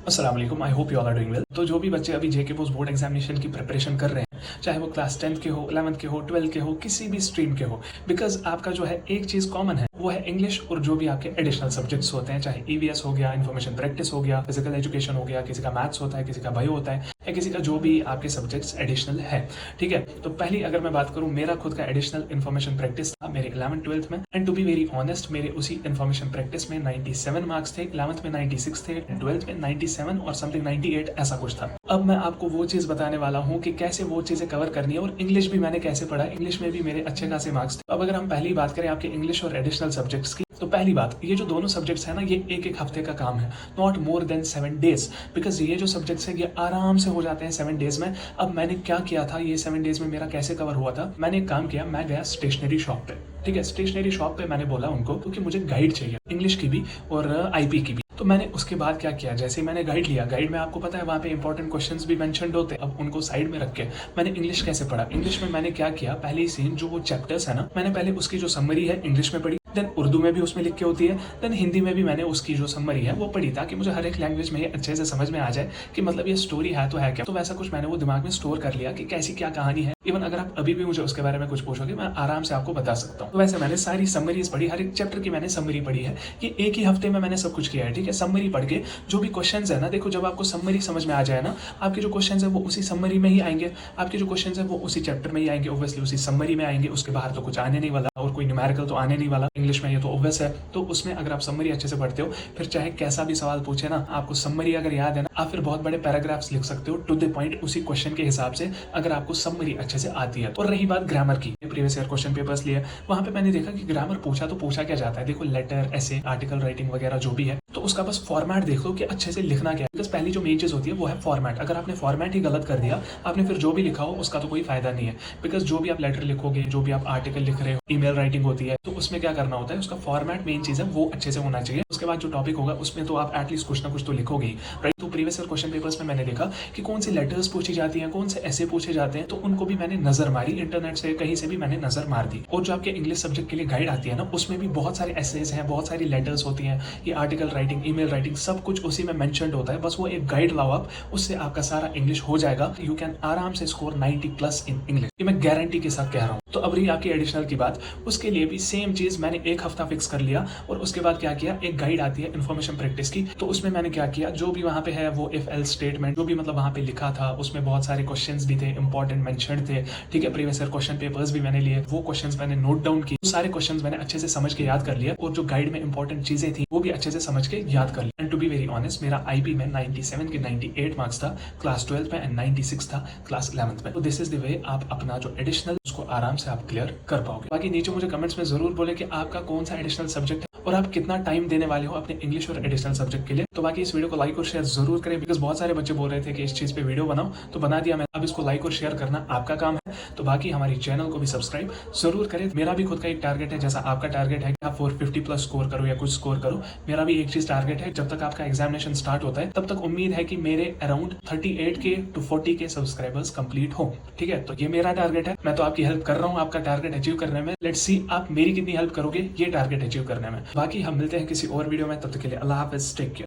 अस्सलाम वालेकुम, I hope you all are doing well. तो जो भी बच्चे अभी जेके पोस्ट बोर्ड एग्जामिनेशन की प्रिपरेशन कर रहे हैं, चाहे वो क्लास 10th के हो, 11th के हो, 12th के हो, किसी भी स्ट्रीम के हो, बिकॉज आपका जो है एक चीज़ कॉमन है, वो है इंग्लिश और जो भी आपके एडिशनल सब्जेक्ट्स होते हैं, चाहे ईवीएस हो गया, इन्फॉर्मेशन प्रैक्टिस हो गया, फिजिकल एजुकेशन हो गया, किसी का मैथ्स होता है, किसी का बायो होता है, या किसी का जो भी आपके सब्जेक्ट्स एडिशनल है। ठीक है, तो पहली अगर मैं बात करूँ, मेरा खुद का एडिशनल इन्फॉर्मेशन प्रैक्टिस था मेरे 11th-12th में, and to be very honest मेरे उसी इन्फॉर्मेशन प्रैक्टिस में 97 मार्क्स थे, 11th में 96 थे, 12th में 97 और समथिंग 98 ऐसा कुछ था। अब मैं आपको वो चीज़ बताने वाला हूँ कि कैसे वो चीज़ें कवर करनी है, और इंग्लिश भी मैंने कैसे पढ़ा, इंग्लिश में भी मेरे अच्छे खासे मार्क्स थे। अब अगर हम पहली बात करें आपके इंग्लिश और एडिशनल सब्जेक्ट्स की, तो पहली बात, ये जो दोनों सब्जेक्ट्स हैं ना, ये एक एक हफ्ते का काम है, not more than 7 days, because ये जो सब्जेक्ट्स हैं ये आराम से हो जाते हैं 7 डेज में। अब मैंने क्या किया था, ये 7 डेज में मेरा कैसे कवर हुआ था, मैंने एक काम किया, मैं गया स्टेशनरी शॉप पे। ठीक है, स्टेशनरी शॉप पे मैंने बोला उनको क्योंकि मुझे गाइड चाहिए, इंग्लिश की भी और आईपी की भी। तो मैंने उसके बाद क्या किया, जैसे ही मैंने गाइड लिया, गाइड में आपको पता है वहाँ पे इंपॉर्टेंट क्वेश्चंस भी मेंशन्ड होते हैं। अब उनको साइड में रख के मैंने इंग्लिश कैसे पढ़ा, इंग्लिश में मैंने क्या किया, पहले सीन जो वो चैप्टर्स है ना, मैंने पहले उसकी जो समरी है इंग्लिश में पढ़ी, देन उर्दू में भी उसमें लिख के होती है, देन हिंदी में भी मैंने उसकी जो समरी है वो पढ़ी, ताकि मुझे हर एक लैंग्वेज में ये अच्छे से समझ में आ जाए कि मतलब ये स्टोरी है तो है क्या। तो वैसा कुछ मैंने वो दिमाग में स्टोर कर लिया कि कैसी क्या कहानी है। इवन अगर आप अभी भी मुझे उसके बारे में कुछ पूछोगे, मैं आराम से आपको बता सकता हूँ। तो वैसे मैंने सारी समरीज पढ़ी, हर एक चैप्टर की मैंने समरी पढ़ी है, कि एक ही हफ्ते में मैंने सब कुछ किया है। ठीक है, समरी पढ़ के जो भी क्वेश्चन है ना, देखो जब आपको समरी समझ में आ जाए ना, आपके जो क्वेश्चन है वो उसी समरी में ही आएंगे, आपके जो क्वेश्चन है वो उसी चैप्टर में ही आएंगे, ऑब्वियसली उसी समरी में आएंगे, उसके बाहर तो कुछ आने नहीं वाला, और कोई न्यूमेरिकल तो आने नहीं वाला इंग्लिश में, ये तो ऑब्वियस है। तो उसमें अगर आप समरी अच्छे से पढ़ते हो, फिर चाहे कैसा भी सवाल पूछे ना, आपको समरी अगर याद है ना, आप फिर बहुत बड़े पैराग्राफ्स लिख सकते हो टू द पॉइंट उसी क्वेश्चन के हिसाब से, अगर आपको समरी अच्छे से आती है। और रही बात ग्रामर की, प्रीवियस ईयर क्वेश्चन पेपर्स लिए, वहां पे मैंने देखा कि ग्रामर पूछा तो पूछा क्या जाता है, देखो लेटर, ऐसे, आर्टिकल राइटिंग वगैरह जो भी है, तो उसका बस फॉर्मेट देख लो कि अच्छे से लिखना क्या है। बिकॉज पहली जो मेन चीज होती है वो है फॉर्मेट। अगर आपने फॉर्मेट ही गलत कर दिया, आपने फिर जो भी लिखा हो उसका तो कोई फायदा नहीं है। बिकॉज जो भी आप लेटर लिखोगे, जो भी आप आर्टिकल लिख रहे हो, ईमेल राइटिंग होती है, तो उसमें क्या करना होता है, उसका फॉर्मेट मेन चीज है, वो अच्छे से होना चाहिए। उसके बाद जो टॉपिक होगा उसमें तो आप एटलीस्ट कुछ ना कुछ तो लिखोगे ही, राइट। तो प्रीवियस ईयर क्वेश्चन पेपर्स में मैंने देखा कि कौन सी लेटर्स पूछी जाती हैं, कौन से ऐसे पूछे जाते हैं, तो उनको भी मैंने नजर मारी, इंटरनेट से कहीं से भी मैंने नजर मार दी। और जो आपके इंग्लिश सब्जेक्ट के लिए गाइड आती है ना, उसमें भी बहुत सारे एसेज हैं, बहुत सारी लेटर्स होती हैं, ये आर्टिकल राइटिंग, ईमेल राइटिंग, सब कुछ उसी में मेंशन्ड होता है। बस वो एक गाइड लाओ आप, उससे आपका सारा इंग्लिश हो जाएगा। यू कैन आराम से स्कोर 90+ इन इंग्लिश, ये मैं गारंटी के साथ कह रहा हूँ। तो अब रही आपकी एडिशनल की बात, उसके लिए भी सेम चीज मैंने एक हफ्ता फिक्स कर लिया, और उसके बाद क्या किया, एक गाइड आती है इन्फॉर्मेशन प्रैक्टिस की, तो उसमें मैंने क्या किया, जो भी वहां पे है वो इफ एल्स स्टेटमेंट, जो भी मतलब वहां पे लिखा था, उसमें बहुत सारे क्वेश्चंस भी थे, इंपॉर्टेंट मेंशन्ड थे। ठीक है, प्रीवियस ईयर क्वेश्चन पेपर्स भी मैंने लिए, वो क्वेश्चंस मैंने नोट डाउन किए, सारे क्वेश्चंस मैंने अच्छे से समझ के याद कर लिया, और जो गाइड में इंपॉर्टेंट चीजें थी वो भी अच्छे से समझ के याद कर लिया। And to be very honest, मेरा आईपी में 97 के 98 मार्क्स था क्लास 12 में, एंड 96 था क्लास 11th में। तो दिस इज द वे आप अपना जो एडिशनल उसको आराम से आप क्लियर कर पाओगे। बाकी नीचे मुझे कमेंट्स में जरूर बोले कि आपका कौन सा एडिशनल सब्जेक्ट है, और आप कितना टाइम देने वाले हो अपने इंग्लिश और एडिशनल सब्जेक्ट के लिए। तो बाकी इस वीडियो को लाइक और शेयर जरूर करें, बिकॉज बहुत सारे बच्चे बोल रहे थे कि इस चीज पे वीडियो बनाओ, तो बना दिया मैं। अब इसको लाइक और शेयर करना आपका काम है। तो बाकी हमारी चैनल को भी सब्सक्राइब जरूर करें। मेरा भी खुद का एक टारगेट है, जैसा आपका टारगेट है कि आप 450+ स्कोर करो या कुछ स्कोर करो, मेरा भी एक चीज टारगेट है, जब तक आपका एग्जामिनेशन स्टार्ट होता है तब तक उम्मीद है कि मेरे around 38K to 40K subscribers complete हो। ठीक है, तो ये मेरा टारगेट है, मैं तो आपकी हेल्प कर रहा हूँ आपका टारगेट अचीव करने में। लेट्स सी आप मेरी कितनी हेल्प करोगे ये टारगेट अचीव करने में। बाकी हम मिलते हैं किसी और वीडियो में, तब तक के लिए अल्लाह हाफिज, टेक केयर।